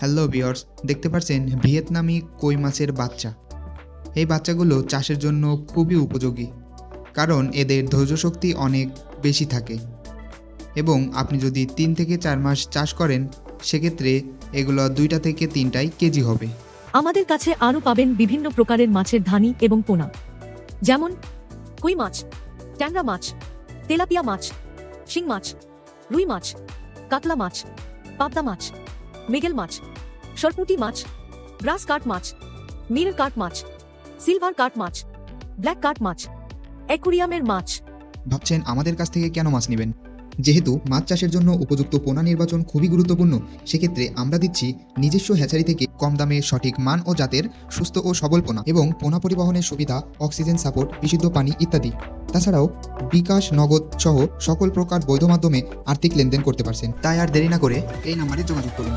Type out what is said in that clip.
Hello viewers, দেখতে পাচ্ছেন ভিয়েতনামি কই মাছের বাচ্চা। এই বাচ্চাগুলো চাষের জন্য খুবই উপযোগী, কারণ এদের ধৈর্যশক্তি অনেক বেশি থাকে এবং আপনি যদি 3 থেকে 4 মাস চাষ করেন, সেক্ষেত্রে এগুলো 2টা থেকে 3টাই কেজি হবে। আমাদের কাছে আরও পাবেন বিভিন্ন প্রকারের মাছের ধানি এবং পোনা, যেমন কই মাছ, ট্যাংরা মাছ, তেলাপিয়া মাছ, শিং মাছ, রুই মাছ, কাতলা মাছ, পাবদা মাছ, মৃগেল মাছ, সরপুঁটি মাছ, গ্রাস কাট মাছ, মিরর কাট মাছ, সিলভার কাট মাছ, ব্ল্যাক কাট মাছ, অ্যাকুরিয়ামের মাছ। ভাবছেন আমাদের কাছ থেকে কেন মাছ নেবেন? যেহেতু মাছ চাষের জন্য উপযুক্ত পোনা নির্বাচন খুবই গুরুত্বপূর্ণ, সেক্ষেত্রে আমরা দিচ্ছি নিজস্ব হ্যাচারি থেকে কম দামে সঠিক মান ও জাতের সুস্থ ও সবল পোনা এবং পোনা পরিবহনের সুবিধা, অক্সিজেন সাপোর্ট, বিশুদ্ধ পানি ইত্যাদি। তাছাড়াও বিকাশ, নগদ সহ সকল প্রকার বৈধ মাধ্যমে আর্থিক লেনদেন করতে পারছেন। তাই আর দেরি না করে এই নাম্বারে যোগাযোগ করুন।